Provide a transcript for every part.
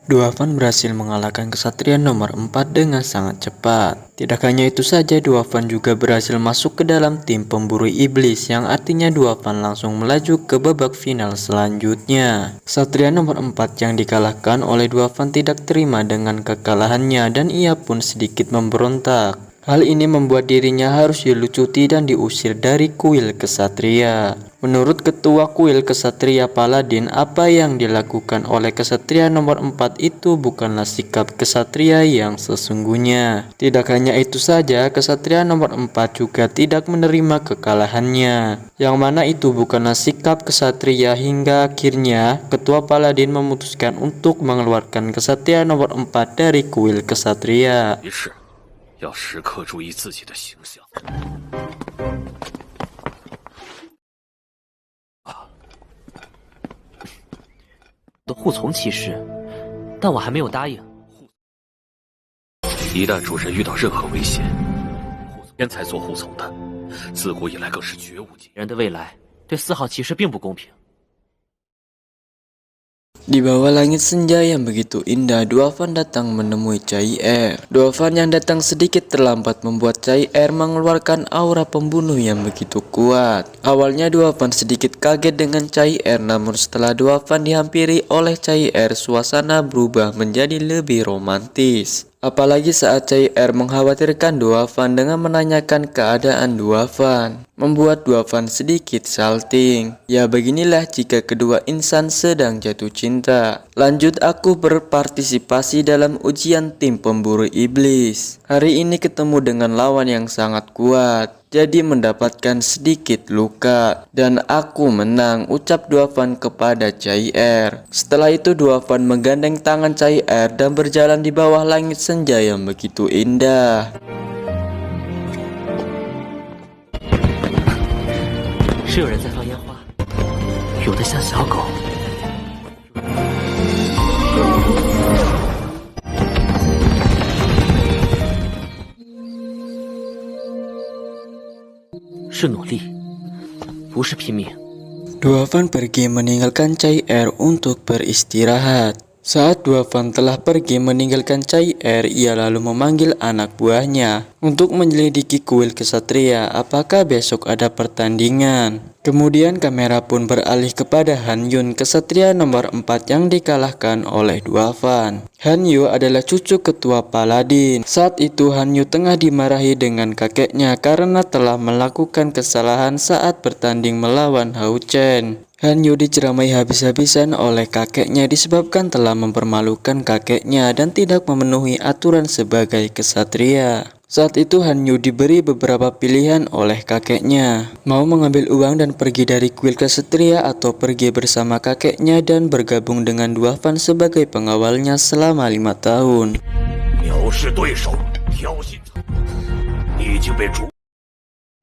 Duavan berhasil mengalahkan kesatria nomor 4 dengan sangat cepat. Tidak hanya itu saja, Duavan juga berhasil masuk ke dalam tim pemburu iblis, yang artinya Duavan langsung melaju ke babak final selanjutnya. Kesatria nomor 4 yang dikalahkan oleh Duavan tidak terima dengan kekalahannya dan ia pun sedikit memberontak. Hal ini membuat dirinya harus dilucuti dan diusir dari kuil kesatria. Menurut ketua kuil kesatria Paladin, apa yang dilakukan oleh kesatria nomor 4 itu bukanlah sikap kesatria yang sesungguhnya. Tidak hanya itu saja, kesatria nomor 4 juga tidak menerima kekalahannya, yang mana itu bukanlah sikap kesatria, hingga akhirnya ketua Paladin memutuskan untuk mengeluarkan kesatria nomor 4 dari kuil kesatria. 要时刻注意自己的形象。的护从骑士，但我还没有答应。一旦主人遇到任何危险，护从天才做护从的，自古以来更是绝无仅有。人的未来对4号骑士并不公平。 Di bawah langit senja yang begitu indah, Duavan datang menemui Chai-Er. Duavan yang datang sedikit terlambat membuat Chai-Er mengeluarkan aura pembunuh yang begitu kuat. Awalnya Duavan sedikit kaget dengan Chai-Er, namun setelah Duavan dihampiri oleh Chai-Er, suasana berubah menjadi lebih romantis. Apalagi saat Chai-Er mengkhawatirkan Duavan dengan menanyakan keadaan Duavan, membuat Duavan sedikit salting. Ya, beginilah jika kedua insan sedang jatuh cinta. Lanjut, aku berpartisipasi dalam ujian tim pemburu iblis. Hari ini ketemu dengan lawan yang sangat kuat, jadi mendapatkan sedikit luka, dan aku menang, ucap Duavan kepada Chai-Er. Setelah itu Duavan menggandeng tangan Chai-Er dan berjalan di bawah langit senja yang begitu indah. 是有人在放烟花，有的像小狗。是努力，不是拼命。 Duavan pergi meninggalkan Chai-Er untuk beristirahat. Saat Duavan telah pergi meninggalkan Chai-Er, ia lalu memanggil anak buahnya untuk menyelidiki kuil kesatria apakah besok ada pertandingan. Kemudian kamera pun beralih kepada Han Yun, kesatria nomor 4 yang dikalahkan oleh Duavan. Han Yu adalah cucu ketua Paladin. Saat itu Han Yu tengah dimarahi dengan kakeknya karena telah melakukan kesalahan saat bertanding melawan Hao Chen. Han Yu diceramai habis-habisan oleh kakeknya disebabkan telah mempermalukan kakeknya dan tidak memenuhi aturan sebagai kesatria. Saat itu Han Yu diberi beberapa pilihan oleh kakeknya, mau mengambil uang dan pergi dari kuil kesatria atau pergi bersama kakeknya dan bergabung dengan Duavan sebagai pengawalnya selama 5 tahun. 藐视对手，挑衅，你已经被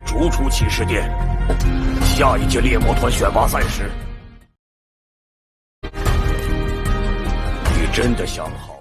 逐出骑士殿。下一届猎魔团选拔赛时，你真的想好？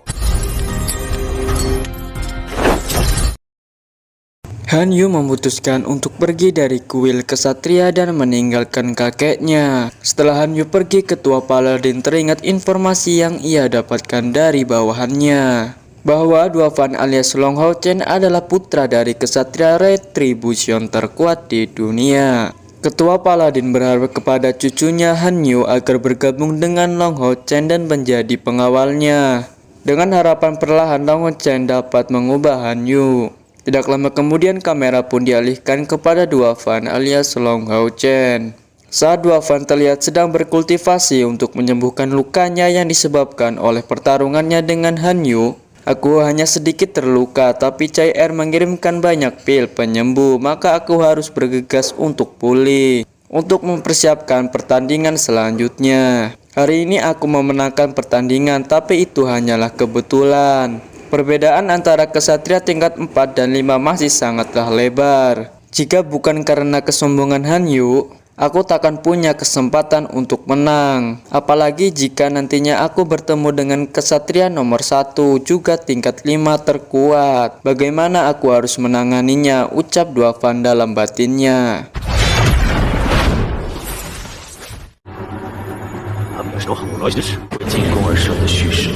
Han Yu memutuskan untuk pergi dari kuil kesatria dan meninggalkan kakeknya. Setelah Han Yu pergi, ketua Paladin teringat informasi yang ia dapatkan dari bawahannya, bahwa Duavan alias Long Hao Chen adalah putra dari kesatria Retribution terkuat di dunia. Ketua Paladin berharap kepada cucunya Han Yu agar bergabung dengan Long Hao Chen dan menjadi pengawalnya. Dengan harapan perlahan Long Hao Chen dapat mengubah Han Yu. Tidak lama kemudian kamera pun dialihkan kepada Duavan alias Long Hao Chen. Saat Duavan terlihat sedang berkultivasi untuk menyembuhkan lukanya yang disebabkan oleh pertarungannya dengan Han Yu. Aku hanya sedikit terluka, tapi Chai-Er mengirimkan banyak pil penyembuh, maka aku harus bergegas untuk pulih, untuk mempersiapkan pertandingan selanjutnya. Hari ini aku memenangkan pertandingan, tapi itu hanyalah kebetulan. Perbedaan antara kesatria tingkat 4 dan 5 masih sangatlah lebar. Jika bukan karena kesombongan Han Yu, aku takkan punya kesempatan untuk menang. Apalagi jika nantinya aku bertemu dengan kesatria nomor 1 juga tingkat 5 terkuat. Bagaimana aku harus menanganinya, ucap Duavan dalam batinnya. 说好了就是为进攻而设的叙事，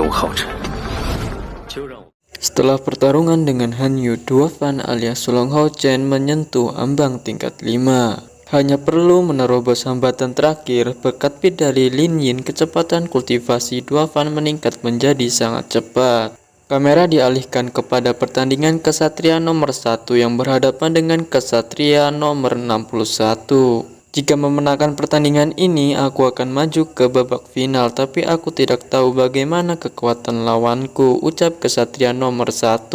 龙浩辰，就让我。 Setelah pertarungan dengan Hanyu, Duofan alias Sulong Hao Chen menyentuh ambang tingkat 5. Hanya perlu menerobos hambatan terakhir, berkat dari Lin Yin, kecepatan kultivasi Duofan meningkat menjadi sangat cepat. Kamera dialihkan kepada pertandingan kesatria nomor 1 yang berhadapan dengan kesatria nomor 61. Jika memenangkan pertandingan ini, aku akan maju ke babak final, tapi aku tidak tahu bagaimana kekuatan lawanku, ucap kesatria nomor 1.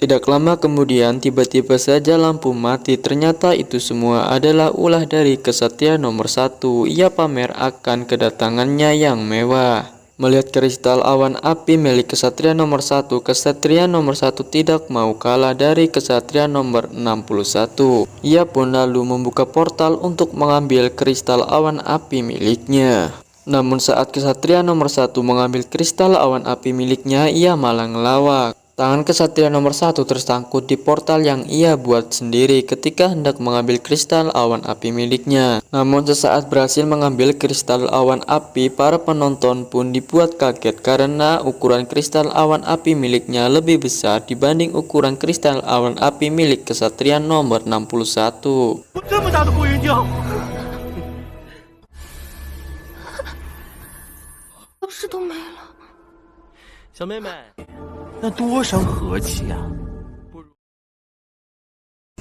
Tidak lama kemudian, tiba-tiba saja lampu mati. Ternyata itu semua adalah ulah dari kesatria nomor 1. Ia pamer akan kedatangannya yang mewah. Melihat kristal awan api milik kesatria nomor 1, kesatria nomor 1 tidak mau kalah dari kesatria nomor 61. Ia pun lalu membuka portal untuk mengambil kristal awan api miliknya. Namun saat kesatria nomor 1 mengambil kristal awan api miliknya, ia malah ngelawak. Tangan kesatria nomor 1 tersangkut di portal yang ia buat sendiri ketika hendak mengambil kristal awan api miliknya. Namun sesaat berhasil mengambil kristal awan api, para penonton pun dibuat kaget karena ukuran kristal awan api miliknya lebih besar dibanding ukuran kristal awan api milik kesatria nomor 61. 这么大的火焰将，钥匙都没了。小妹妹，那多伤和气啊！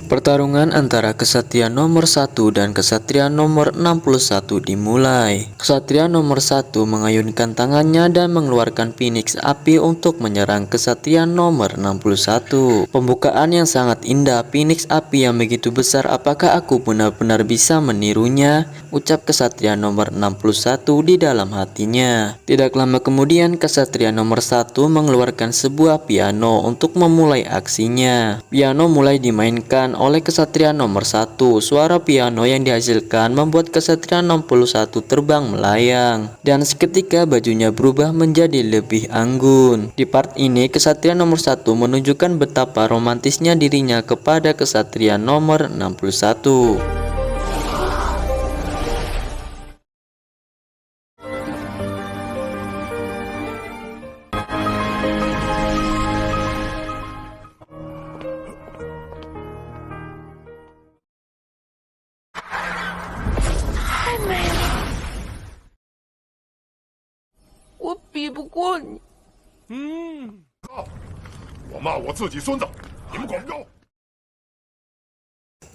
Pertarungan antara kesatria nomor 1 dan kesatria nomor 61 dimulai. Kesatria nomor 1 mengayunkan tangannya dan mengeluarkan Phoenix api untuk menyerang kesatria nomor 61. Pembukaan yang sangat indah, Phoenix api yang begitu besar, apakah aku benar-benar bisa menirunya? Ucap kesatria nomor 61 di dalam hatinya. Tidak lama kemudian, kesatria nomor 1 mengeluarkan sebuah piano untuk memulai aksinya. Piano mulai dimainkan oleh kesatria nomor 1. Suara piano yang dihasilkan membuat kesatria 61 terbang melayang, dan seketika bajunya berubah menjadi lebih anggun. Di part ini, kesatria nomor 1 menunjukkan betapa romantisnya dirinya kepada kesatria nomor 61. Hmm. 我骂我自己孙子，你们管不着。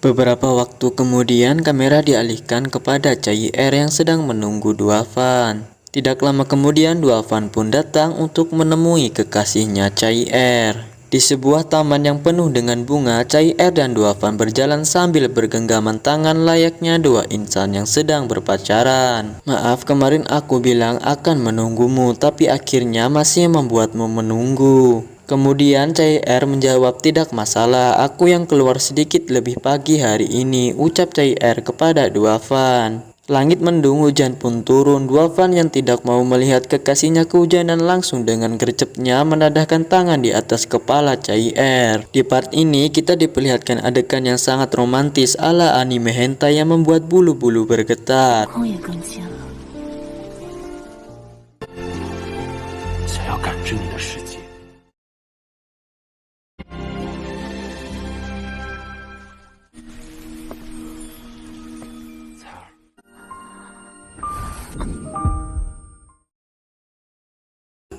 Beberapa waktu kemudian, kamera dialihkan kepada Chai Er yang sedang menunggu Duofan. Tidak lama kemudian, Duofan pun datang untuk menemui kekasihnya Chai Er. Di sebuah taman yang penuh dengan bunga, Chai Er dan Duofan berjalan sambil bergenggaman tangan layaknya dua insan yang sedang berpacaran. Maaf, kemarin aku bilang akan menunggumu, tapi akhirnya masih membuatmu menunggu. Kemudian Chai Er menjawab, tidak masalah, aku yang keluar sedikit lebih pagi hari ini, ucap Chai Er kepada Duofan. Langit mendung, hujan pun turun. Duofan yang tidak mau melihat kekasihnya kehujanan langsung dengan gercepnya menadahkan tangan di atas kepala Chai Er. Di part ini kita diperlihatkan adegan yang sangat romantis ala anime hentai yang membuat bulu-bulu bergetar. 想要感知你的世界。彩儿。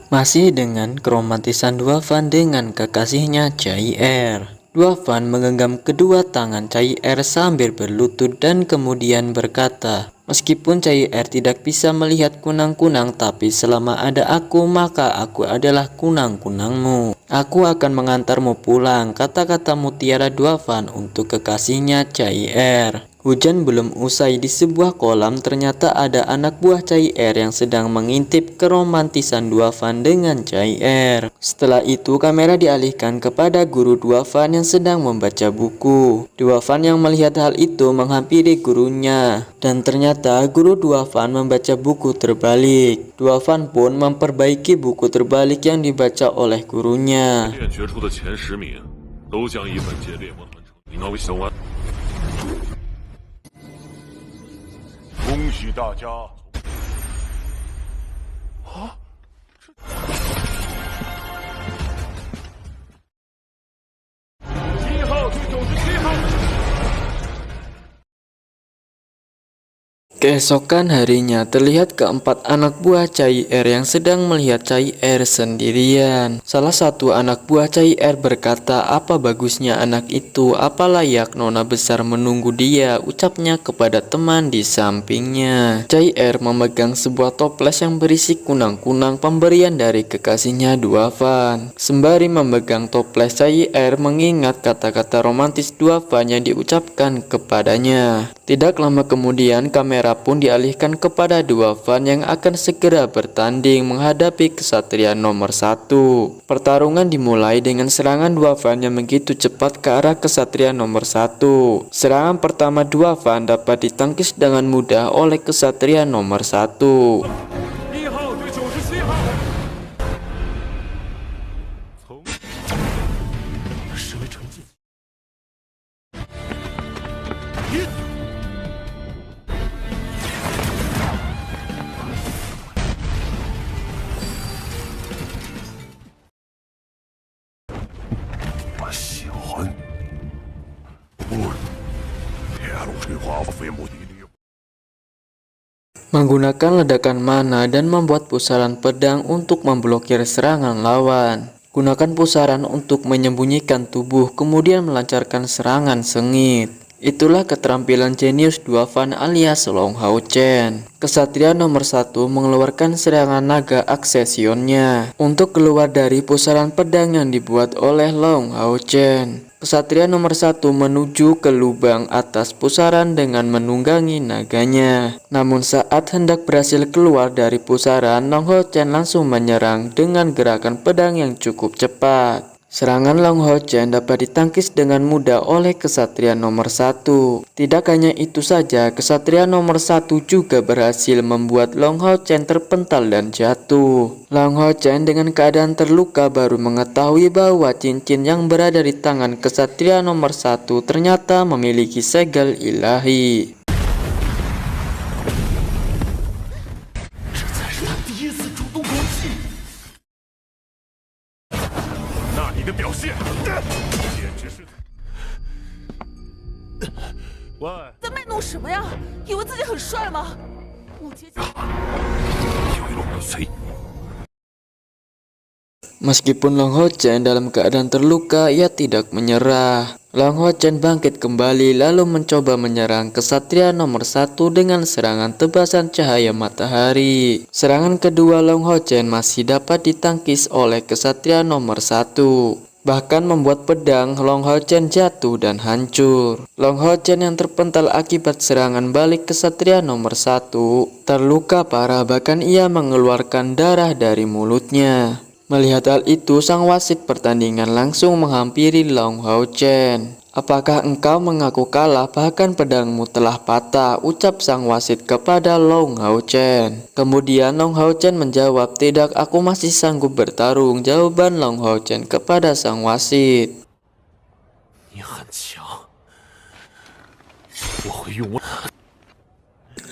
Masih dengan keromantisan Duofan dengan kekasihnya Chai Er. Duofan menggenggam kedua tangan Chai Er sambil berlutut dan kemudian berkata, meskipun Chai Er tidak bisa melihat kunang-kunang, tapi selama ada aku maka aku adalah kunang-kunangmu. Aku akan mengantarmu pulang, kata-kata mutiara Duofan untuk kekasihnya Chai Er. Hujan belum usai, di sebuah kolam ternyata ada anak buah Chai Er yang sedang mengintip keromantisan Duofan dengan Chai Er. Setelah itu kamera dialihkan kepada guru Duofan yang sedang membaca buku. Duofan yang melihat hal itu menghampiri gurunya, dan ternyata guru Duofan membaca buku terbalik. Duofan pun memperbaiki buku terbalik yang dibaca oleh gurunya. 练决出的前10名都将以本届猎魔团成名额为相关。恭喜大家！啊，这。Keesokan harinya terlihat keempat anak buah Cai Er yang sedang melihat Cai Er sendirian. Salah satu anak buah Cai Er berkata, "Apa bagusnya anak itu? Apa layak nona besar menunggu dia?" ucapnya kepada teman di sampingnya. Cai Er memegang sebuah toples yang berisi kunang-kunang pemberian dari kekasihnya Duavan. Sembari memegang toples, Cai Er mengingat kata-kata romantis Duavan yang diucapkan kepadanya. Tidak lama kemudian kamera pun dialihkan kepada Duavan yang akan segera bertanding menghadapi kesatria nomor 1. Pertarungan dimulai dengan serangan Duavan yang begitu cepat ke arah kesatria nomor 1. Serangan pertama Duavan dapat ditangkis dengan mudah oleh kesatria nomor 1. 1号对97号。从身为成绩。我喜欢。不，铁路吹花飞木地里。 Menggunakan ledakan mana dan membuat pusaran pedang untuk memblokir serangan lawan. Gunakan pusaran untuk menyembunyikan tubuh, kemudian melancarkan serangan sengit. Itulah keterampilan jenius Duavan alias Long Hao Chen. Kesatria nomor 1 mengeluarkan serangan naga aksesionnya untuk keluar dari pusaran pedang yang dibuat oleh Long Hao Chen. Kesatria nomor 1 menuju ke lubang atas pusaran dengan menunggangi naganya. Namun saat hendak berhasil keluar dari pusaran, Long Hao Chen langsung menyerang dengan gerakan pedang yang cukup cepat. Serangan Long Hao Chen dapat ditangkis dengan mudah oleh kesatria nomor 1. Tidak hanya itu saja, kesatria nomor 1 juga berhasil membuat Long Hao Chen terpental dan jatuh. Long Hao Chen dengan keadaan terluka baru mengetahui bahwa cincin yang berada di tangan kesatria nomor 1 ternyata memiliki segel ilahi. 这才是他第一次主动攻击。那你的表现，简直是……喂，在卖弄什么呀？以为自己很帅吗？我接近。有一种随。 Meskipun Long Hao Chen dalam keadaan terluka, ia tidak menyerah. Long Hao Chen bangkit kembali lalu mencoba menyerang kesatria nomor 1 dengan serangan tebasan cahaya matahari. Serangan kedua Long Hao Chen masih dapat ditangkis oleh kesatria nomor 1. Bahkan membuat pedang Long Hao Chen jatuh dan hancur. Long Hao Chen yang terpental akibat serangan balik kesatria nomor 1 terluka parah, bahkan ia mengeluarkan darah dari mulutnya. Melihat hal itu, sang wasit pertandingan langsung menghampiri Long Hao Chen. "Apakah engkau mengaku kalah bahkan pedangmu telah patah?" ucap sang wasit kepada Long Hao Chen. Kemudian Long Hao Chen menjawab, "Tidak, aku masih sanggup bertarung," jawaban Long Hao Chen kepada sang wasit. 你很强，我会用我。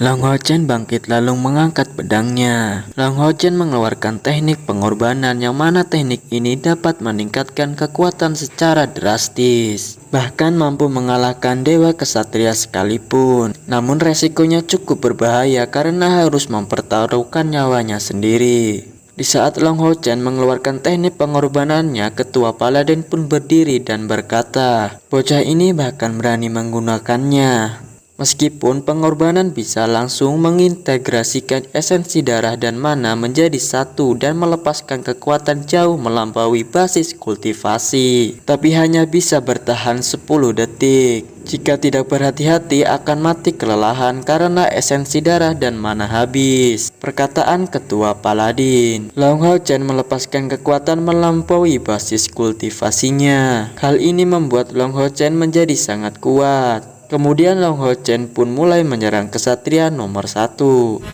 Long Hao Chen bangkit lalu mengangkat pedangnya. Long Hao Chen mengeluarkan teknik pengorbanan yang mana teknik ini dapat meningkatkan kekuatan secara drastis. Bahkan mampu mengalahkan dewa kesatria sekalipun. Namun resikonya cukup berbahaya karena harus mempertaruhkan nyawanya sendiri. Di saat Long Hao Chen mengeluarkan teknik pengorbanannya, ketua paladin pun berdiri dan berkata, "Bocah ini bahkan berani menggunakannya." Meskipun pengorbanan bisa langsung mengintegrasikan esensi darah dan mana menjadi satu dan melepaskan kekuatan jauh melampaui basis kultivasi, tapi hanya bisa bertahan 10 detik. Jika tidak berhati-hati akan mati kelelahan karena esensi darah dan mana habis. Perkataan ketua paladin. Long Hao Chen melepaskan kekuatan melampaui basis kultivasinya. Hal ini membuat Long Hao Chen menjadi sangat kuat. Kemudian Long Hao Chen pun mulai menyerang kesatria nomor 1.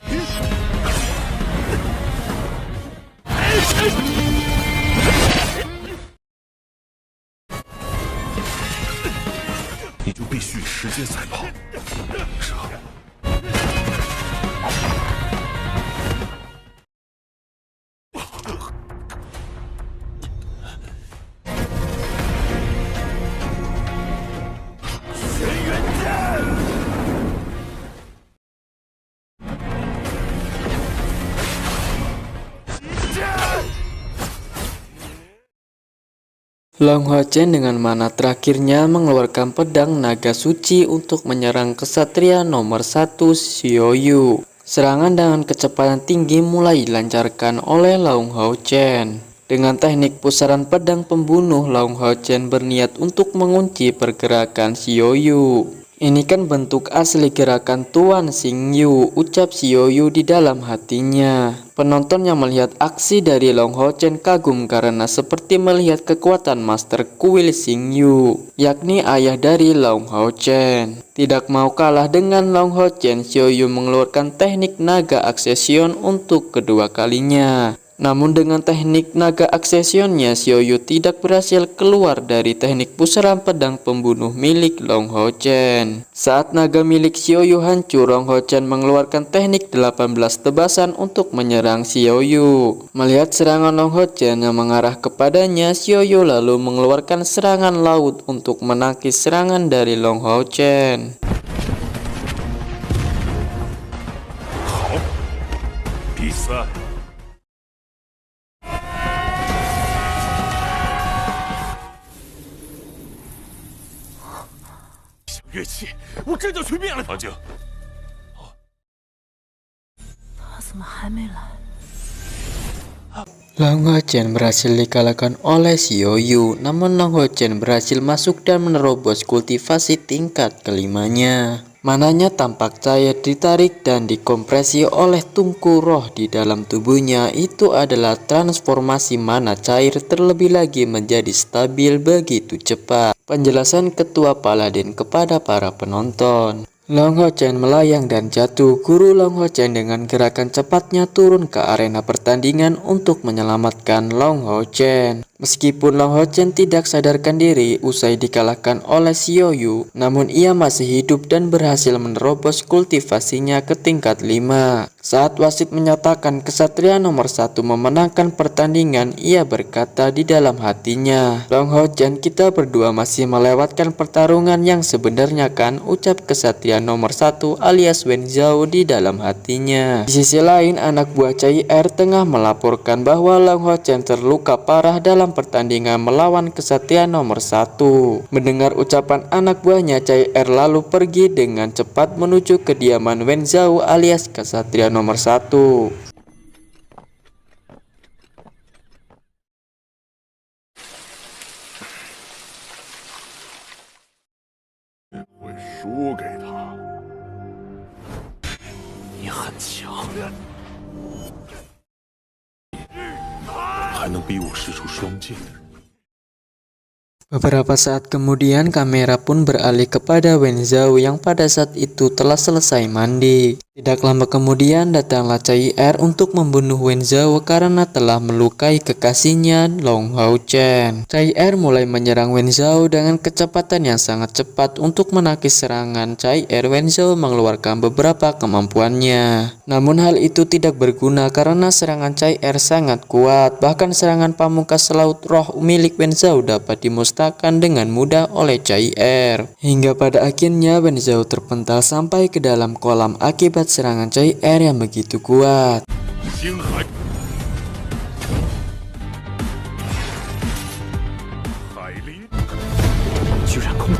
你就必须时间赛跑。是啊。Long Hao Chen dengan mana terakhirnya mengeluarkan pedang naga suci untuk menyerang kesatria nomor 1 Xiao Yu. Serangan dengan kecepatan tinggi mulai dilancarkan oleh Long Hao Chen. Dengan teknik pusaran pedang pembunuh, Long Hao Chen berniat untuk mengunci pergerakan Xiao Yu. Ini kan bentuk asli gerakan Tuan Xing Yu, ucap Xiao Yu di dalam hatinya. Penonton yang melihat aksi dari Long Hao Chen kagum karena seperti melihat kekuatan Master Kuil Xing Yu, yakni ayah dari Long Hao Chen. Tidak mau kalah dengan Long Hao Chen, Xiao Yu mengeluarkan teknik naga aksesion untuk kedua kalinya. Namun dengan teknik naga aksesionnya, Xiao Yu tidak berhasil keluar dari teknik pusaran pedang pembunuh milik Long Hao Chen. Saat naga milik Xiao Yu hancur, Long Hao Chen mengeluarkan teknik 18 tebasan untuk menyerang Xiao Yu. Melihat serangan Long Hao Chen yang mengarah kepadanya, Xiao Yu lalu mengeluarkan serangan laut untuk menangkis serangan dari Long Hao Chen. 好，第三。 乐器，我这就去灭了他！安静。 他怎么还没来？ Long Hao Chen berhasil dikalahkan oleh Xiao Yu, namun Long Hao Chen berhasil masuk dan menerobos kultivasi tingkat kelimanya. Mananya tampak cair ditarik dan dikompresi oleh tungku roh di dalam tubuhnya. Itu adalah transformasi mana cair terlebih lagi menjadi stabil begitu cepat. Penjelasan Ketua Paladin kepada para penonton. Long Hao Chen melayang dan jatuh. Guru Long Hao Chen dengan gerakan cepatnya turun ke arena pertandingan untuk menyelamatkan Long Hao Chen. Meskipun Long Hao Chen tidak sadarkan diri usai dikalahkan oleh Xiao Yu, namun ia masih hidup dan berhasil menerobos kultivasinya ke tingkat 5. Saat wasit menyatakan kesatria nomor 1 memenangkan pertandingan, ia berkata di dalam hatinya, "Long Hao Chen, kita berdua masih melewatkan pertarungan yang sebenarnya kan?" ucap kesatria nomor 1 alias Wen Zhao di dalam hatinya. Di sisi lain, anak buah Cai Er tengah melaporkan bahwa Long Hao Chen terluka parah dalam pertandingan melawan kesatria nomor 1. Mendengar ucapan anak buahnya, Cai Er lalu pergi dengan cepat menuju kediaman Wen Zhao alias kesatria nomor 1. 会输给他。你很强，还能逼我使出双剑的人。 Beberapa saat kemudian kamera pun beralih kepada Wen Zhao yang pada saat itu telah selesai mandi. Tidak lama kemudian datanglah Cai Er untuk membunuh Wen Zhao karena telah melukai kekasihnya Long Hao Chen. Cai Er mulai menyerang Wen Zhao dengan kecepatan yang sangat cepat. Untuk menangkis serangan Cai Er, Wen Zhao mengeluarkan beberapa kemampuannya. Namun hal itu tidak berguna karena serangan Cai Er sangat kuat. Bahkan serangan pamungkas laut roh milik Wen Zhao dapat dimusnahkan dengan mudah oleh Cai Er. Hingga pada akhirnya Wen Zhao terpental sampai ke dalam kolam akibat serangan Cai Er yang begitu kuat. 星海，海狸， 居然控。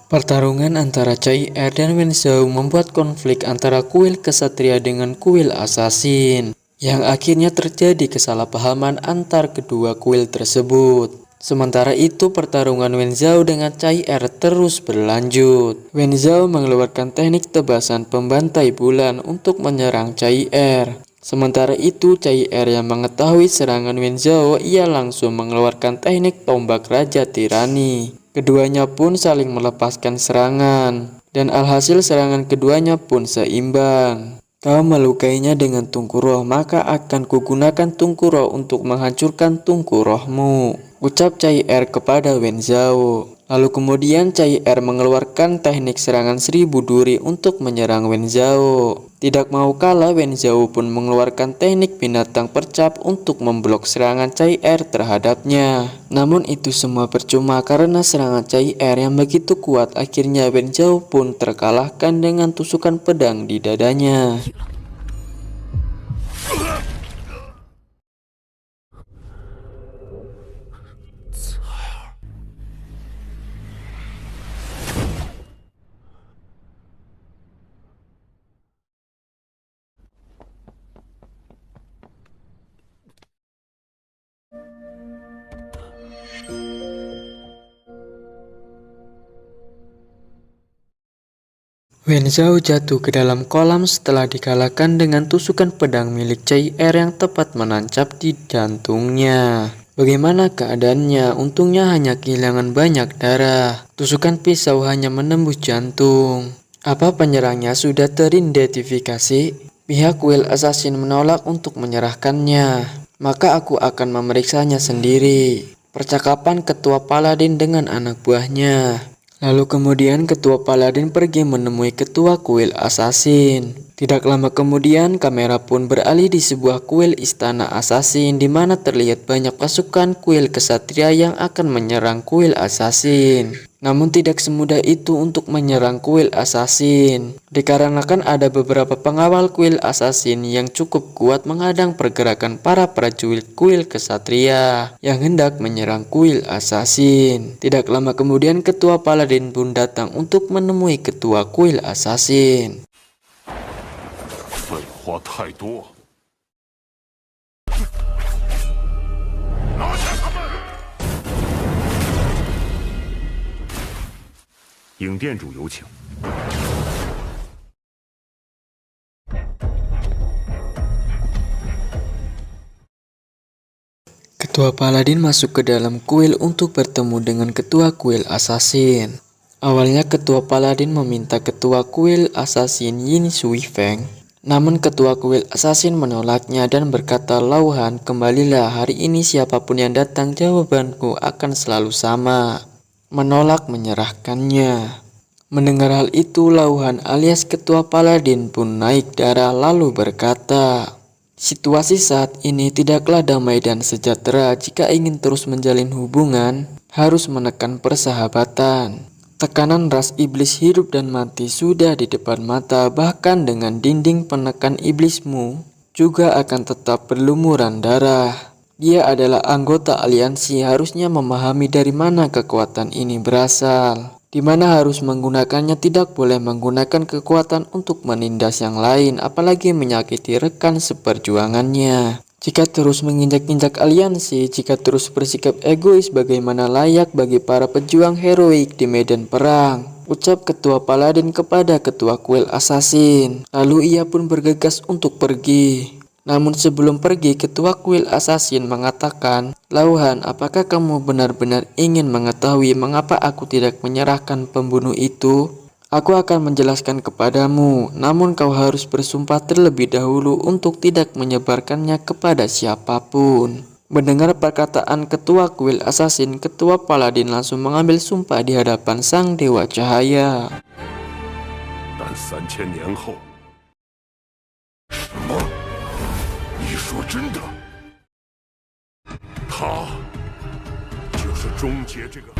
Pertarungan antara Cai Er dan Wen Zhao membuat konflik antara kuil kesatria dengan kuil asasin, yang akhirnya terjadi kesalahpahaman antar kedua kuil tersebut. Sementara itu pertarungan Wen Zhao dengan Cai Er terus berlanjut. Wen Zhao mengeluarkan teknik tebasan pembantai bulan untuk menyerang Cai Er. Sementara itu Cai Er yang mengetahui serangan Wen Zhao, ia langsung mengeluarkan teknik tombak Raja Tirani. Keduanya pun saling melepaskan serangan, dan alhasil serangan keduanya pun seimbang. Kau melukainya dengan tungku roh, maka akan kugunakan tungku roh untuk menghancurkan tungku rohmu, ucap Cai Er kepada Wen Zhao. Lalu kemudian Cai Er mengeluarkan teknik serangan 1000 duri untuk menyerang Wen Zhao. Tidak mau kalah, Wen Zhao pun mengeluarkan teknik binatang percap untuk memblok serangan Cai Er terhadapnya. Namun itu semua percuma karena serangan Cai Er yang begitu kuat. Akhirnya Wen Zhao pun terkalahkan dengan tusukan pedang di dadanya. Wen Zhao jatuh ke dalam kolam setelah dikalahkan dengan tusukan pedang milik Cai Er yang tepat menancap di jantungnya. Bagaimana keadaannya? Untungnya hanya kehilangan banyak darah. Tusukan pisau hanya menembus jantung. Apa penyerangnya sudah teridentifikasi? Pihak Kuil Assassin menolak untuk menyerahkannya. Maka aku akan memeriksanya sendiri. Percakapan Ketua Paladin dengan anak buahnya. Lalu kemudian Ketua Paladin pergi menemui Ketua Kuil Assassin. Tidak lama kemudian kamera pun beralih di sebuah kuil istana Assassin di mana terlihat banyak pasukan kuil kesatria yang akan menyerang kuil Assassin. Namun tidak semudah itu untuk menyerang kuil Assassin, dikarenakan ada beberapa pengawal kuil Assassin yang cukup kuat menghadang pergerakan para prajurit kuil kesatria yang hendak menyerang kuil Assassin. Tidak lama kemudian Ketua Paladin pun datang untuk menemui Ketua Kuil Assassin. 废话太多，拿下他们！尹店主有请。 Ketua Paladin masuk ke dalam kuil untuk bertemu dengan Ketua Kuil Assassin. Awalnya Ketua Paladin meminta Ketua Kuil Assassin Yin Sui Feng. Namun Ketua Kuil Assassin menolaknya dan berkata, "Lauhan, kembalilah, hari ini siapapun yang datang jawabanku akan selalu sama." Menolak menyerahkannya. Mendengar hal itu, Lauhan alias Ketua Paladin pun naik darah lalu berkata, "Situasi saat ini tidaklah damai dan sejahtera. Jika ingin terus menjalin hubungan, harus menekan persahabatan. Tekanan ras iblis hidup dan mati sudah di depan mata, bahkan dengan dinding penekan iblismu juga akan tetap berlumuran darah. Dia adalah anggota aliansi, harusnya memahami dari mana kekuatan ini berasal. Di mana harus menggunakannya, tidak boleh menggunakan kekuatan untuk menindas yang lain, apalagi menyakiti rekan seperjuangannya. Jika terus menginjak-injak aliansi, jika terus bersikap egois, bagaimana layak bagi para pejuang heroik di medan perang?" Ucap Ketua Paladin kepada Ketua Kuil Assassin. Lalu ia pun bergegas untuk pergi. Namun sebelum pergi, Ketua Kuil Assassin mengatakan, "Lauhan, apakah kamu benar-benar ingin mengetahui mengapa aku tidak menyerahkan pembunuh itu? Aku akan menjelaskan kepadamu, namun kau harus bersumpah terlebih dahulu untuk tidak menyebarkannya kepada siapapun." Mendengar perkataan Ketua Kuil Assassin, Ketua Paladin langsung mengambil sumpah di hadapan Sang Dewa Cahaya. 但3000年后，什么？你说真的？他就是终结这个。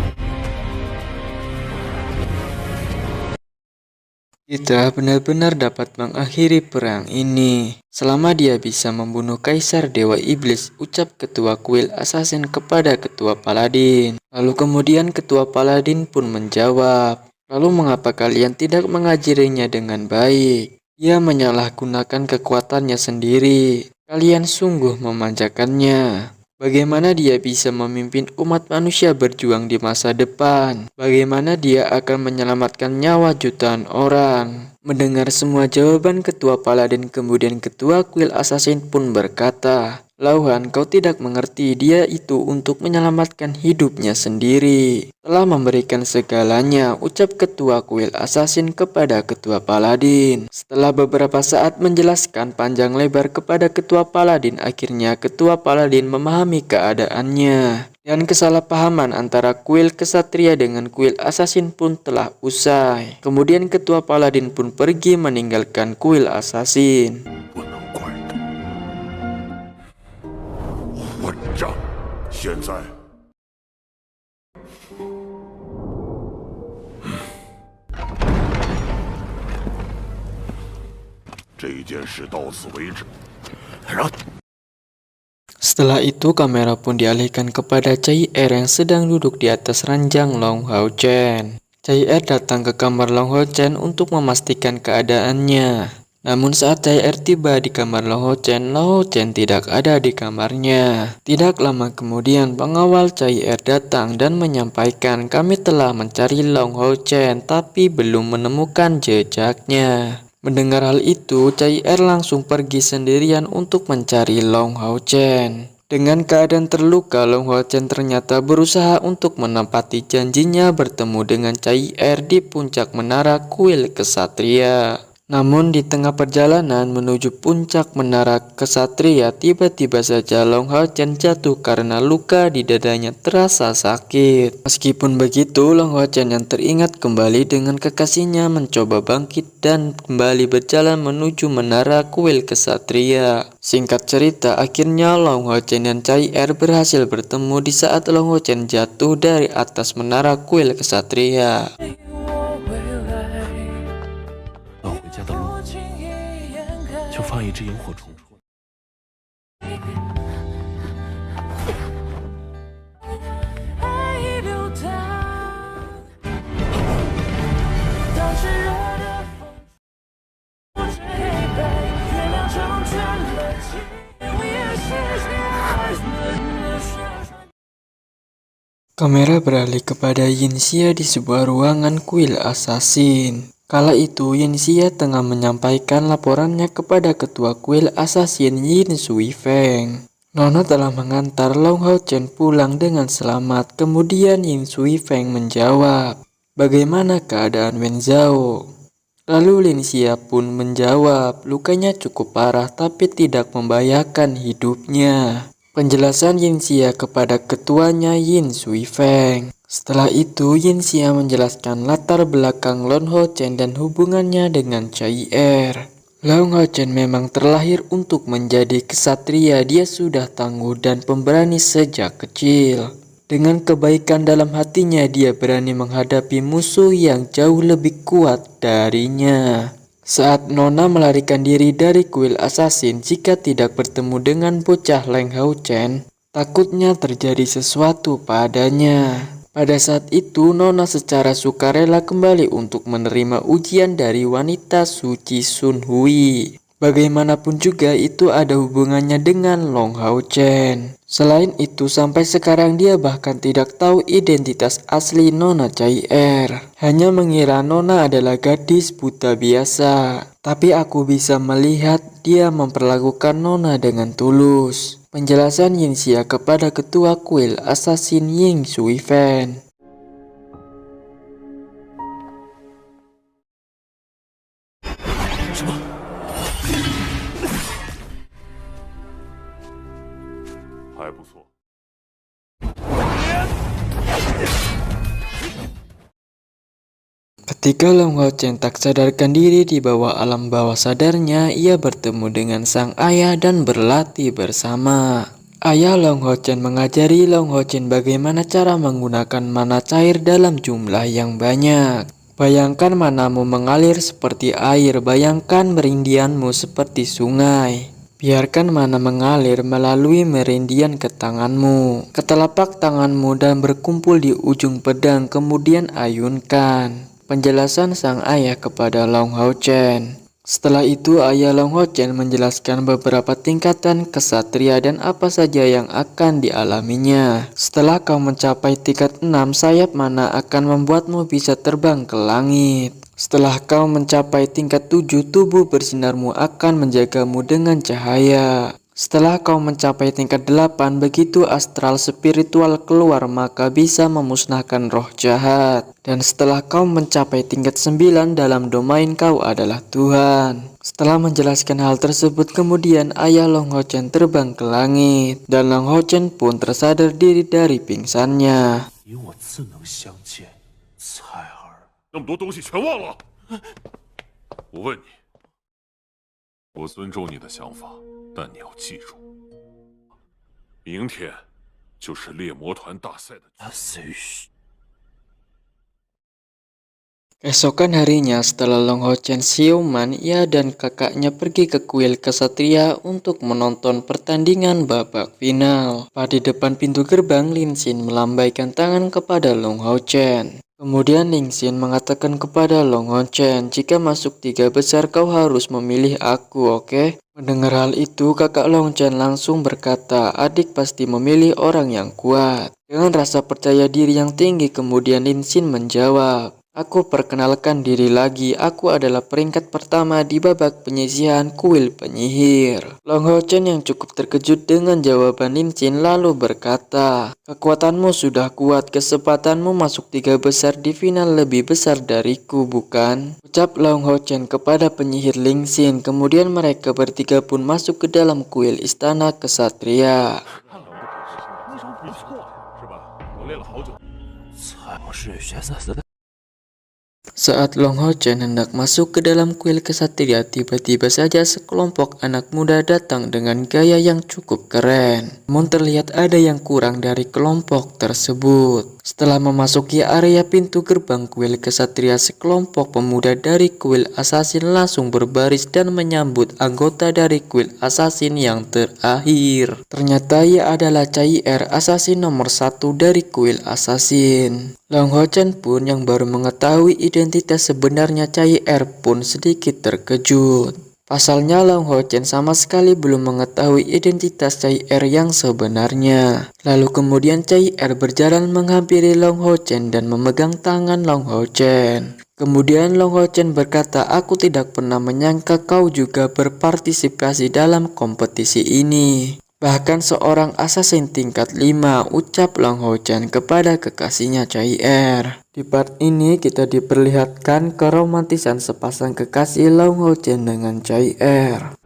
Kita benar-benar dapat mengakhiri perang ini selama dia bisa membunuh Kaisar Dewa Iblis, ucap Ketua Kuil Assassin kepada Ketua Paladin. Lalu kemudian Ketua Paladin pun menjawab, "Lalu mengapa kalian tidak mengajarinya dengan baik? Dia menyalahgunakan kekuatannya sendiri. Kalian sungguh memanjakannya. Bagaimana dia bisa memimpin umat manusia berjuang di masa depan? Bagaimana dia akan menyelamatkan nyawa jutaan orang?" Mendengar semua jawaban Ketua Paladin, kemudian Ketua Kuil Assassin pun berkata, "Lauhan, kau tidak mengerti, dia itu untuk menyelamatkan hidupnya sendiri. Telah memberikan segalanya," ucap Ketua Kuil Assassin kepada Ketua Paladin. Setelah beberapa saat menjelaskan panjang lebar kepada Ketua Paladin, akhirnya Ketua Paladin memahami keadaannya. Dan kesalahpahaman antara kuil kesatria dengan kuil assassin pun telah usai. Kemudian Ketua Paladin pun pergi meninggalkan kuil assassin. 不能怪他。混账！现在，这件事到此为止。让 Setelah itu kamera pun dialihkan kepada Cai Er yang sedang duduk di atas ranjang Long Hao Chen. Cai Er datang ke kamar Long Hao Chen untuk memastikan keadaannya. Namun saat Chai Er tiba di kamar Long Hao Chen tidak ada di kamarnya. Tidak lama kemudian pengawal Chai Er datang dan menyampaikan, kami telah mencari Long Hao Chen tapi belum menemukan jejaknya. Mendengar hal itu, Chai Er langsung pergi sendirian untuk mencari Long Hao Chen. Dengan keadaan terluka, Long Hao Chen ternyata berusaha untuk menepati janjinya bertemu dengan Chai Er di puncak menara kuil kesatria. Namun di tengah perjalanan menuju puncak menara kesatria, tiba-tiba saja Long Hao Chen jatuh karena luka di dadanya terasa sakit. Meskipun begitu, Long Hao Chen yang teringat kembali dengan kekasihnya mencoba bangkit dan kembali berjalan menuju menara kuil kesatria. Singkat cerita, akhirnya Long Hao Chen dan Chai Er berhasil bertemu di saat Long Hao Chen jatuh dari atas menara kuil kesatria. 要回家的路就放一只萤火虫出来。Kamera beralih kepada Yin Xia di sebuah ruangan kuil assassin. Kala itu Yin Xia tengah menyampaikan laporannya kepada ketua kuil assassin Yin Sui Feng. Nona telah mengantar Long Hao Chen pulang dengan selamat. Kemudian Yin Sui Feng menjawab, bagaimana keadaan Wen Zhao? Lalu Lin Xia pun menjawab, lukanya cukup parah tapi tidak membahayakan hidupnya. Penjelasan Yin Xia kepada ketuanya Yin Sui Feng. Setelah itu Yin Xia menjelaskan latar belakang Long Hao Chen dan hubungannya dengan Chai Er. Long Hao Chen memang terlahir untuk menjadi kesatria. Dia sudah tangguh dan pemberani sejak kecil. Dengan kebaikan dalam hatinya, dia berani menghadapi musuh yang jauh lebih kuat darinya. Saat Nona melarikan diri dari kuil assassin, jika tidak bertemu dengan bocah Long Hao Chen, takutnya terjadi sesuatu padanya. Pada saat itu, Nona secara sukarela kembali untuk menerima ujian dari wanita suci Sun Hui. Bagaimanapun juga itu ada hubungannya dengan Long Hao Chen. Selain itu, sampai sekarang dia bahkan tidak tahu identitas asli Nona Chai Er. Hanya mengira Nona adalah gadis buta biasa. Tapi aku bisa melihat dia memperlakukan Nona dengan tulus. Penjelasan Yin Xia kepada ketua kuil assassin Yin Sui Feng. 还不错。 Ketika Long Hao Chen tak sadarkan diri di bawah alam bawah sadarnya, ia bertemu dengan sang ayah dan berlatih bersama. Ayah Long Hao Chen mengajari Long Hao Chen bagaimana cara menggunakan mana cair dalam jumlah yang banyak. Bayangkan manamu mengalir seperti air, bayangkan merindianmu seperti sungai. Biarkan mana mengalir melalui merindian ke tanganmu, ke telapak tanganmu dan berkumpul di ujung pedang, kemudian ayunkan. Penjelasan sang ayah kepada Long Hao Chen. Setelah itu ayah Long Hao Chen menjelaskan beberapa tingkatan kesatria dan apa saja yang akan dialaminya. Setelah kau mencapai tingkat 6, sayap mana akan membuatmu bisa terbang ke langit. Setelah kau mencapai tingkat 7, tubuh bersinarmu akan menjagamu dengan cahaya. Setelah kau mencapai tingkat 8, begitu astral spiritual keluar maka bisa memusnahkan roh jahat. Dan setelah kau mencapai tingkat 9, dalam domain kau adalah Tuhan. Setelah menjelaskan hal tersebut, kemudian ayah Long Hao Chen terbang ke langit. Dan Long Hao Chen pun tersadar diri dari pingsannya. 与我自能相见，彩儿。 那么多东西全忘了？我问你，我尊重你的想法，但你要记住，明天就是猎魔团大赛的。 Keesokan harinya setelah Long Hao Chen siuman, ia dan kakaknya pergi ke kuil kesatria untuk menonton pertandingan babak final. Pada depan pintu gerbang, Lin Xin melambaikan tangan kepada Long Hao Chen. Kemudian Ling Xin mengatakan kepada Long Hao Chen, jika masuk 3 besar kau harus memilih aku, oke? Mendengar hal itu, kakak Long Chen langsung berkata, adik pasti memilih orang yang kuat. Dengan rasa percaya diri yang tinggi, kemudian Ling Xin menjawab, aku perkenalkan diri lagi, aku adalah peringkat pertama di babak penyisihan kuil penyihir. Long Hao Chen yang cukup terkejut dengan jawaban Ling Xin lalu berkata, kekuatanmu sudah kuat, kesempatanmu masuk 3 besar di final lebih besar dariku, bukan? Ucap Long Hao Chen kepada penyihir Ling Xin, kemudian mereka bertiga pun masuk ke dalam kuil istana kesatria. 是玄色色的。 Saat Long Hao Chen hendak masuk ke dalam kuil kesatria, tiba-tiba saja sekelompok anak muda datang dengan gaya yang cukup keren. Namun terlihat ada yang kurang dari kelompok tersebut. Setelah memasuki area pintu gerbang kuil kesatria, sekelompok pemuda dari kuil assassin langsung berbaris dan menyambut anggota dari kuil assassin yang terakhir. Ternyata ia adalah Cai Er, assassin nomor 1 dari kuil assassin. Long Hao Chen pun yang baru mengetahui identitas sebenarnya Cai Er pun sedikit terkejut. Pasalnya Long Hao Chen sama sekali belum mengetahui identitas Cai Er yang sebenarnya. Lalu kemudian Cai Er berjalan menghampiri Long Hao Chen dan memegang tangan Long Hao Chen. Kemudian Long Hao Chen berkata, aku tidak pernah menyangka kau juga berpartisipasi dalam kompetisi ini. Bahkan seorang assassin tingkat 5, ucap Long Hao Chen kepada kekasihnya Cai Er. Di part ini kita diperlihatkan keromantisan sepasang kekasih Long Hao Chen dengan Cai Er.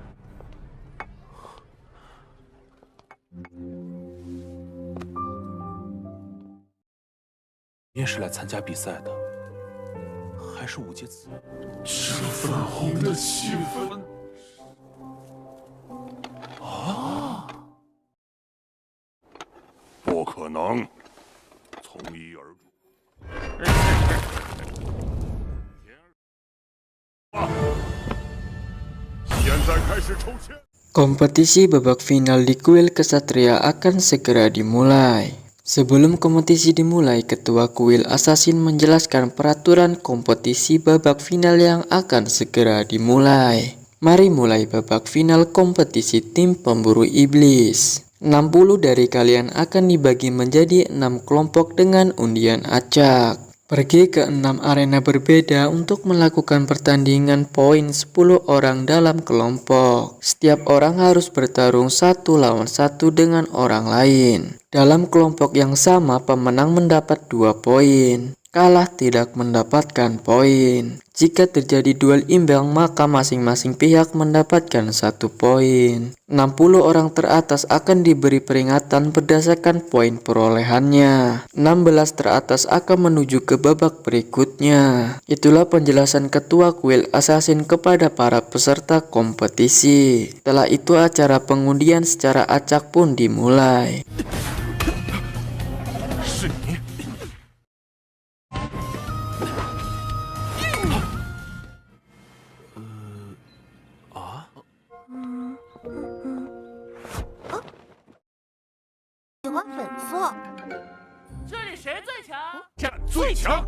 你也是来参加比赛的，还是五阶子？ 这粉红的气氛不可能，从一而终。现在开始抽签。 Kompetisi babak final di kuil kesatria akan segera dimulai. Sebelum kompetisi dimulai, ketua kuil assassin menjelaskan peraturan kompetisi babak final yang akan segera dimulai. Mari mulai babak final kompetisi tim pemburu iblis. 60 dari kalian akan dibagi menjadi 6 kelompok dengan undian acak. Pergi ke 6 arena berbeda untuk melakukan pertandingan poin 10 orang dalam kelompok. Setiap orang harus bertarung 1 lawan 1 dengan orang lain. Dalam kelompok yang sama, pemenang mendapat 2 poin. Kalah tidak mendapatkan poin. Jika terjadi duel imbang, maka masing-masing pihak mendapatkan 1 poin. 60 orang teratas akan diberi peringatan berdasarkan poin perolehannya. 16 teratas akan menuju ke babak berikutnya. Itulah penjelasan ketua kuil assassin kepada para peserta kompetisi. Setelah itu acara pengundian secara acak pun dimulai. 是你！喜欢粉色。这里谁最强？战最强。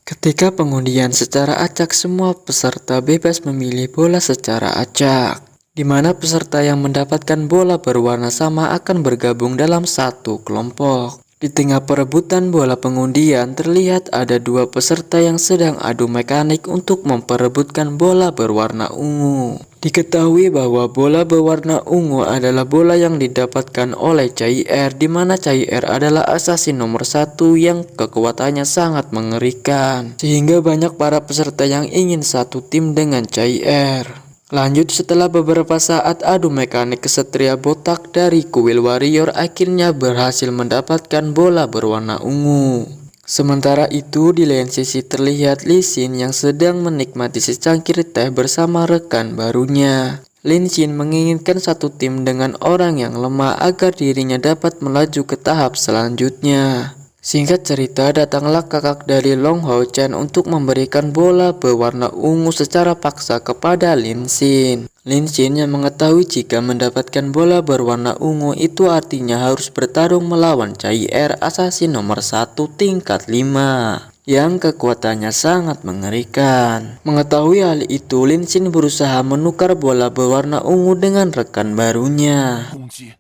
Ketika pengundian secara acak, semua peserta bebas memilih bola secara acak, di mana peserta yang mendapatkan bola berwarna sama akan bergabung dalam satu kelompok. Di tengah perebutan bola pengundian, terlihat ada 2 peserta yang sedang adu mekanik untuk memperebutkan bola berwarna ungu. Diketahui bahwa bola berwarna ungu adalah bola yang didapatkan oleh Cai Er, di mana Cai Er adalah assassin nomor 1 yang kekuatannya sangat mengerikan, sehingga banyak para peserta yang ingin satu tim dengan Cai Er. Lanjut, setelah beberapa saat adu mekanik, kesatria botak dari kuil warrior akhirnya berhasil mendapatkan bola berwarna ungu. Sementara itu, di lain sisi terlihat Lee Xin yang sedang menikmati secangkir teh bersama rekan barunya. Lee Xin menginginkan satu tim dengan orang yang lemah agar dirinya dapat melaju ke tahap selanjutnya. Singkat cerita, datanglah kakak dari Long Hao Chen untuk memberikan bola berwarna ungu secara paksa kepada Lin Xin. Lin Xin yang mengetahui jika mendapatkan bola berwarna ungu itu artinya harus bertarung melawan Cai Er, assassin nomor 1 tingkat 5. Yang kekuatannya sangat mengerikan. Mengetahui hal itu, Lin Xin berusaha menukar bola berwarna ungu dengan rekan barunya. 攻击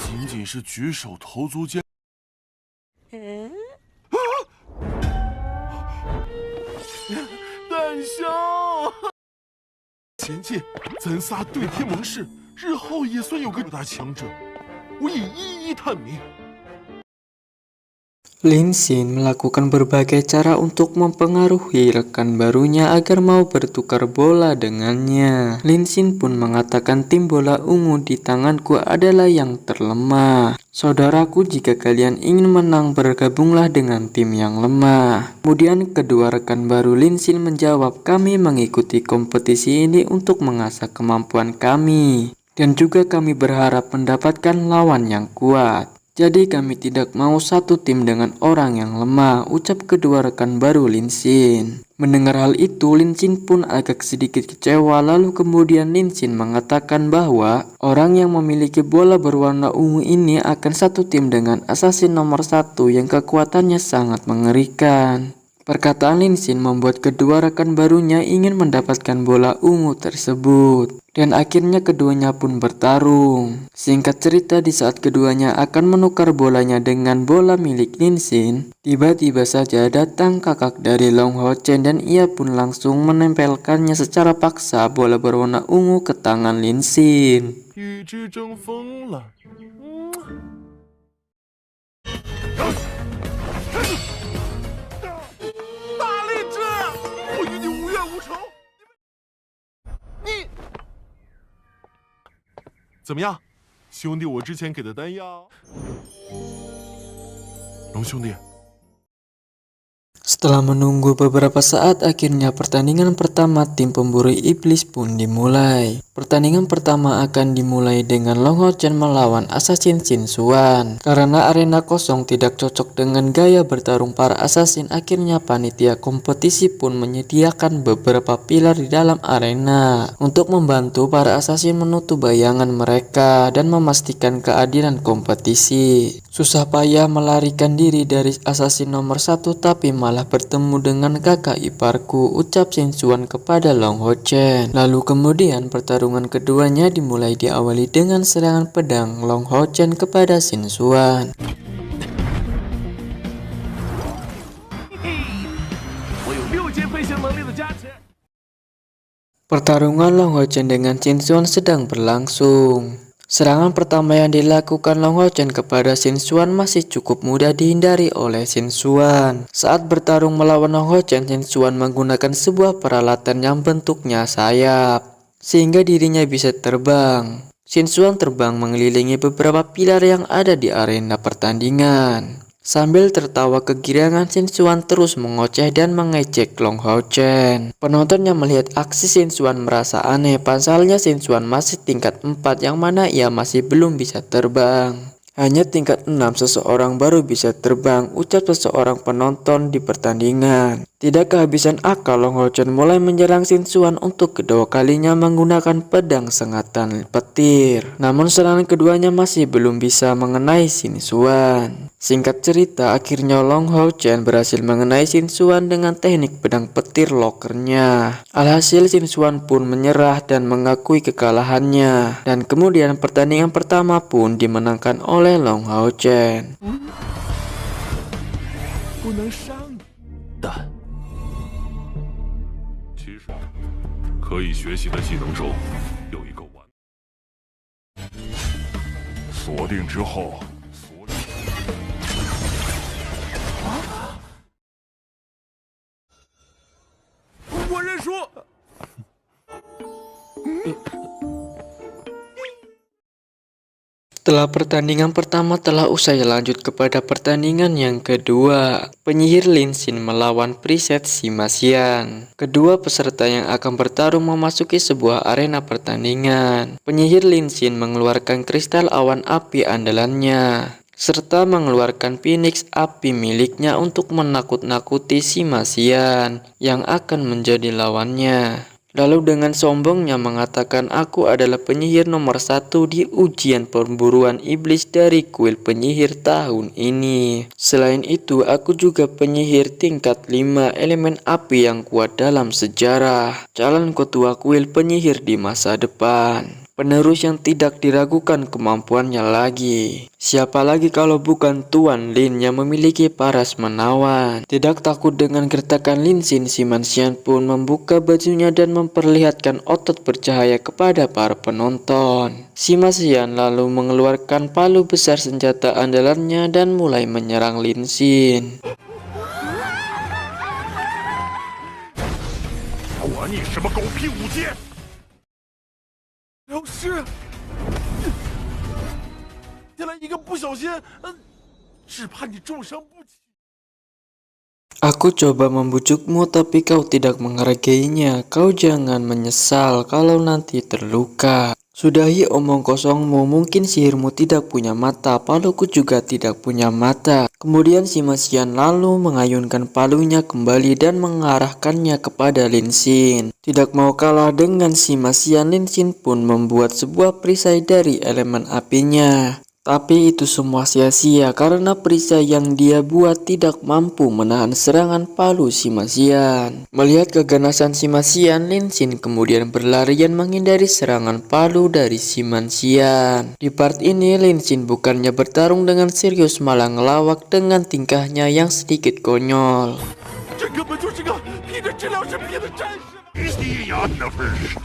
仅仅是举手投足间。蛋兄，前进，咱仨对天盟誓，日后也算有个大强者，我已一一探明。 Lin Xin melakukan berbagai cara untuk mempengaruhi rekan barunya agar mau bertukar bola dengannya. Lin Xin pun mengatakan tim bola ungu di tanganku adalah yang terlemah. Saudaraku, jika kalian ingin menang bergabunglah dengan tim yang lemah. Kemudian kedua rekan baru Lin Xin menjawab, kami mengikuti kompetisi ini untuk mengasah kemampuan kami. Dan juga kami berharap mendapatkan lawan yang kuat. Jadi kami tidak mau satu tim dengan orang yang lemah, ucap kedua rekan baru Lin Xin. Mendengar hal itu, Lin Xin pun agak sedikit kecewa, lalu kemudian Lin Xin mengatakan bahwa orang yang memiliki bola berwarna ungu ini akan satu tim dengan assassin nomor 1 yang kekuatannya sangat mengerikan. Perkataan Lin Xin membuat kedua rekan barunya ingin mendapatkan bola ungu tersebut. Dan akhirnya keduanya pun bertarung. Singkat cerita, di saat keduanya akan menukar bolanya dengan bola milik Lin Xin, tiba-tiba saja datang kakak dari Long Hao Chen dan ia pun langsung menempelkannya secara paksa bola berwarna ungu ke tangan Lin Xin. 与之争锋了。大力士，我与你无怨无仇。你怎么样，兄弟？我之前给的丹药，龙兄弟。 Setelah menunggu beberapa saat, akhirnya pertandingan pertama tim pemburu iblis pun dimulai. Pertandingan pertama akan dimulai dengan Long Hao Chen melawan assassin Xin Xuan. Karena arena kosong tidak cocok dengan gaya bertarung para assassin, akhirnya panitia kompetisi pun menyediakan beberapa pilar di dalam arena untuk membantu para assassin menutup bayangan mereka dan memastikan keadilan kompetisi. Susah payah melarikan diri dari assassin nomor 1, tapi malah bertemu dengan kakak iparku, ucap Xin Xuan kepada Long Hao Chen. Lalu kemudian pertarungan keduanya dimulai diawali dengan serangan pedang Long Hao Chen kepada Xin Xuan. Pertarungan Long Hao Chen dengan Xin Xuan sedang berlangsung. Serangan pertama yang dilakukan Long Hao Chen kepada Xin Xuan masih cukup mudah dihindari oleh Xin Xuan. Saat bertarung melawan Long Hao Chen, Xin Xuan menggunakan sebuah peralatan yang bentuknya sayap, sehingga dirinya bisa terbang. Xin Xuan terbang mengelilingi beberapa pilar yang ada di arena pertandingan. Sambil tertawa kegirangan, Xin Xuan terus mengoceh dan mengejek Long Hao Chen. Penonton yang melihat aksi Xin Xuan merasa aneh, pasalnya Xin Xuan masih tingkat 4 yang mana ia masih belum bisa terbang. Hanya tingkat 6 seseorang baru bisa terbang, ucap seseorang penonton di pertandingan. Tidak kehabisan akal, Long Hao Chen mulai menyerang Xin Xuan untuk kedua kalinya menggunakan pedang sengatan petir. Namun serangan keduanya masih belum bisa mengenai Xin Xuan. Singkat cerita, akhirnya Long Hao Chen berhasil mengenai Xin Xuan dengan teknik pedang petir lokernya. Alhasil Xin Xuan pun menyerah dan mengakui kekalahannya. Dan kemudian pertandingan pertama pun dimenangkan oleh Long Hao Chen. 不能伤你，但其实可以学习的技能中有一个完，锁定之后，锁定。我认输。 Setelah pertandingan pertama telah usai, lanjut kepada pertandingan yang kedua. Penyihir Lin Xin melawan Priset Sima Xian. Kedua peserta yang akan bertarung memasuki sebuah arena pertandingan. Penyihir Lin Xin mengeluarkan kristal awan api andalannya. serta mengeluarkan Phoenix api miliknya untuk menakut-nakuti Sima Xian yang akan menjadi lawannya. Lalu dengan sombongnya mengatakan, aku adalah penyihir nomor 1 di ujian perburuan iblis dari kuil penyihir tahun ini. Selain itu, aku juga penyihir tingkat 5 elemen api yang kuat dalam sejarah. Calon ketua kuil penyihir di masa depan. Penerus yang tidak diragukan kemampuannya lagi. Siapa lagi kalau bukan Tuan Lin yang memiliki paras menawan. Tidak takut dengan gertakan Lin Xin, Sima Xian pun membuka bajunya dan memperlihatkan otot bercahaya kepada para penonton. Sima Xian lalu mengeluarkan palu besar senjata andalannya dan mulai menyerang Lin Xin. 管你什么狗屁武阶！老师，天来一个不小心，只怕你重伤不起。 Aku coba membujukmu tapi kau tidak menghargainya. Kau jangan menyesal kalau nanti terluka. Sudahi omong kosongmu, mungkin sihirmu tidak punya mata, paluku juga tidak punya mata. Kemudian Sima Xian lalu mengayunkan palunya kembali dan mengarahkannya kepada Lin Xin. Tidak mau kalah dengan Sima Xian, Lin Xin pun membuat sebuah perisai dari elemen apinya. Tapi itu semua sia-sia karena perisai yang dia buat tidak mampu menahan serangan palu Sima Xian. Melihat keganasan Sima Xian, Lin Xin kemudian berlarian menghindari serangan palu dari Sima Xian. Di part ini Lin Xin bukannya bertarung dengan serius, malah ngelawak dengan tingkahnya yang sedikit konyol. 这根本就是个披着治疗神皮的战士！吸牙的份上。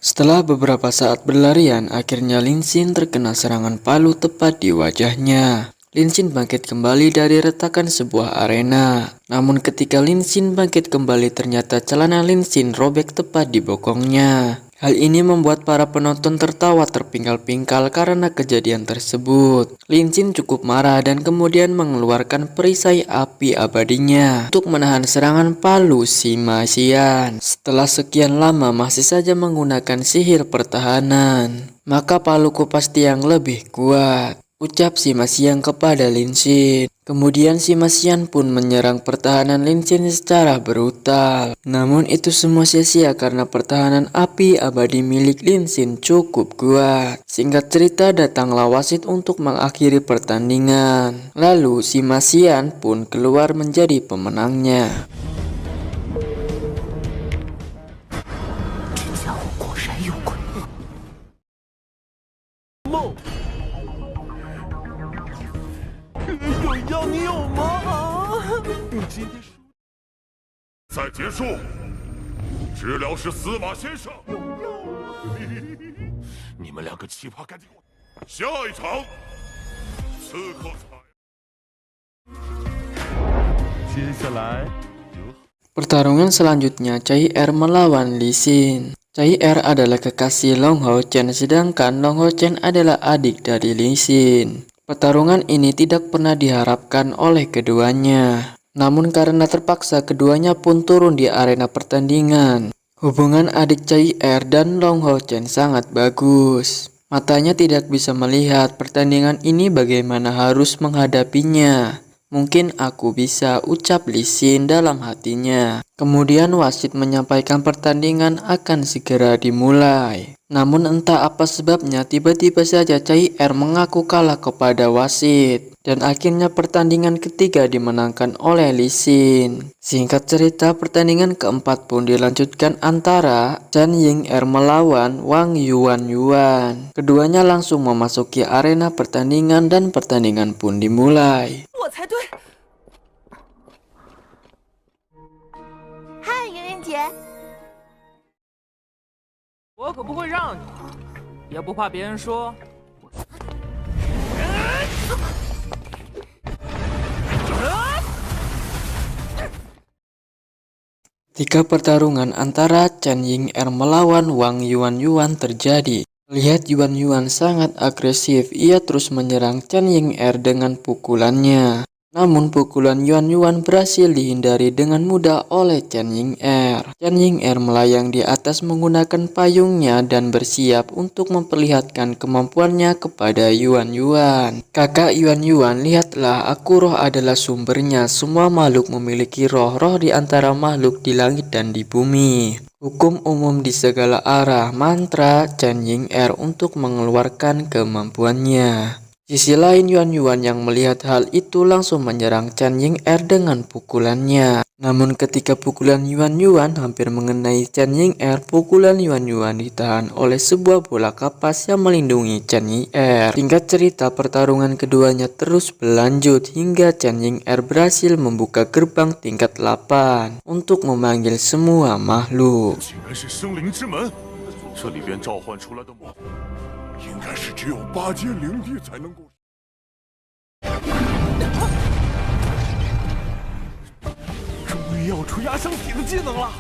Setelah beberapa saat berlarian, akhirnya Lin Xin terkena serangan palu tepat di wajahnya. Lin Xin bangkit kembali dari retakan sebuah arena. Namun ketika Lin Xin bangkit kembali, ternyata celana Lin Xin robek tepat di bokongnya. Hal ini membuat para penonton tertawa terpingkal-pingkal karena kejadian tersebut. Lin Xin cukup marah dan kemudian mengeluarkan perisai api abadinya untuk menahan serangan palu Sima Xian. Setelah sekian lama masih saja menggunakan sihir pertahanan, maka paluku pasti yang lebih kuat, ucap Sima Xian kepada Lin Xin. Kemudian Sima Xian pun menyerang pertahanan Lin Xin secara brutal. Namun itu semua sia-sia karena pertahanan api abadi milik Lin Xin cukup kuat. Singkat cerita, datanglah wasit untuk mengakhiri pertandingan. Lalu Sima Xian pun keluar menjadi pemenangnya. 这家伙果然有鬼。梦，有药你有吗？你今天输。再结束，治疗师司马先生。有药。你们两个奇葩，赶紧！下一场，刺客采。接下来有。 Pertarungan selanjutnya, Cai Er melawan Li Xin. Cai Er adalah kekasih Long Hao Chen, sedangkan Long Hao Chen adalah adik dari Li Xin. Pertarungan ini tidak pernah diharapkan oleh keduanya. Namun karena terpaksa, keduanya pun turun di arena pertandingan. Hubungan adik Cai Er dan Long Hao Chen sangat bagus. Matanya tidak bisa melihat pertandingan ini, bagaimana harus menghadapinya. Mungkin aku bisa, ucap Li Xin dalam hatinya. Kemudian wasit menyampaikan pertandingan akan segera dimulai. Namun entah apa sebabnya, tiba-tiba saja Cai Er mengaku kalah kepada wasit. Dan akhirnya pertandingan ketiga dimenangkan oleh Li Xin. Singkat cerita, pertandingan keempat pun dilanjutkan antara Chan Ying Er melawan Wang Yuan. Keduanya langsung memasuki arena pertandingan dan pertandingan pun dimulai. 我才对。嗨，圆圆姐，我可不会让你，也不怕别人说。 Ketika pertarungan antara Chan Ying Er melawan Wang Yuan terjadi. Lihat Yuan sangat agresif, ia terus menyerang Chan Ying Er dengan pukulannya. Namun pukulan Yuan Yuan berhasil dihindari dengan mudah oleh Chen Ying'er. Chen Ying'er melayang di atas menggunakan payungnya dan bersiap untuk memperlihatkan kemampuannya kepada Yuan Yuan. Kakak Yuan Yuan, lihatlah, aku roh adalah sumbernya. Semua makhluk memiliki roh-roh di antara makhluk di langit dan di bumi. Hukum umum di segala arah, mantra Chen Ying'er untuk mengeluarkan kemampuannya. Sisi lain, Yuan Yuan yang melihat hal itu langsung menyerang Chen Ying'er dengan pukulannya. Namun ketika pukulan Yuan Yuan hampir mengenai Chen Ying'er, pukulan Yuan Yuan ditahan oleh sebuah bola kapas yang melindungi Chen Ying'er. Singkat cerita, pertarungan keduanya terus berlanjut hingga Chen Ying'er berhasil membuka gerbang tingkat 8 untuk memanggil semua makhluk. 竟然是生灵之门，这里边召唤出来的魔，应该是只有8阶灵帝才能够。终于要出压箱体的技能了！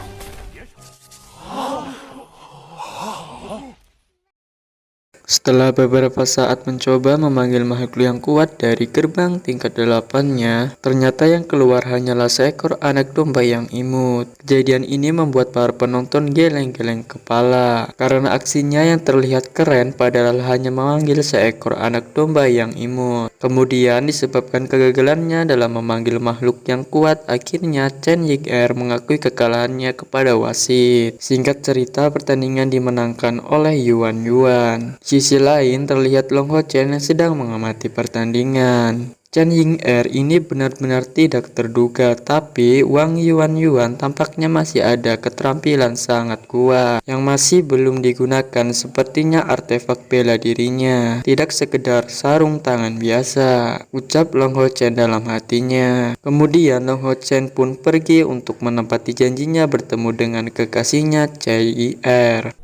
Setelah beberapa saat mencoba memanggil makhluk yang kuat dari gerbang tingkat 8-nya, ternyata yang keluar hanyalah seekor anak domba yang imut. Kejadian ini membuat para penonton geleng-geleng kepala, karena aksinya yang terlihat keren padahal hanya memanggil seekor anak domba yang imut. Kemudian disebabkan kegagalannya dalam memanggil makhluk yang kuat, akhirnya Chen Ying'er mengakui kekalahannya kepada wasit. Singkat cerita, pertandingan dimenangkan oleh Yuan Yuan. Sisi lain, terlihat Long Ho Chen yang sedang mengamati pertandingan. Chen Ying'er ini benar-benar tidak terduga, tapi Wang Yuan Yuan tampaknya masih ada keterampilan sangat kuat yang masih belum digunakan, sepertinya artefak bela dirinya, tidak sekedar sarung tangan biasa, ucap Long Ho Chen dalam hatinya. Kemudian Long Ho Chen pun pergi untuk menepati janjinya bertemu dengan kekasihnya Cai Er.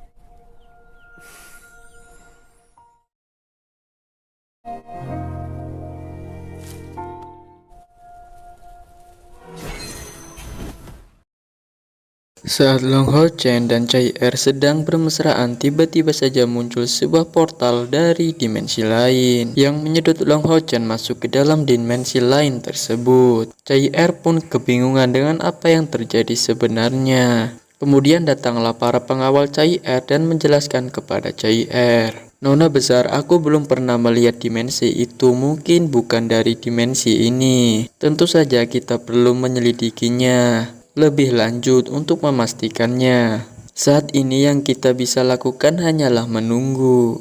Saat Long Ho Chen dan Cai Er sedang bermesraan, tiba-tiba saja muncul sebuah portal dari dimensi lain yang menyedot Long Ho Chen masuk ke dalam dimensi lain tersebut. Cai Er pun kebingungan dengan apa yang terjadi sebenarnya. Kemudian datanglah para pengawal Cai Er dan menjelaskan kepada Cai Er, "Nona besar, aku belum pernah melihat dimensi itu, mungkin bukan dari dimensi ini. Tentu saja kita perlu menyelidikinya lebih lanjut untuk memastikannya. Saat ini yang kita bisa lakukan hanyalah menunggu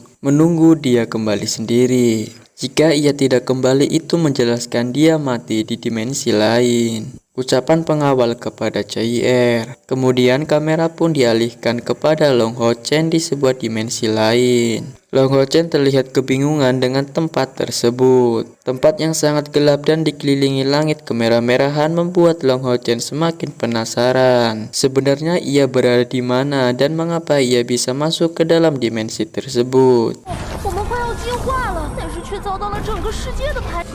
dia kembali sendiri. Jika ia tidak kembali, itu menjelaskan dia mati di dimensi lain," ucapan pengawal kepada Cai Er. Kemudian kamera pun dialihkan kepada Long Ho Chen di sebuah dimensi lain. Long Ho Chen terlihat kebingungan dengan tempat tersebut. Tempat yang sangat gelap dan dikelilingi langit kemerah-merahan membuat Long Ho Chen semakin penasaran. Sebenarnya ia berada di mana dan mengapa ia bisa masuk ke dalam dimensi tersebut. 我们快要进化了，但是却遭到了整个世界的排。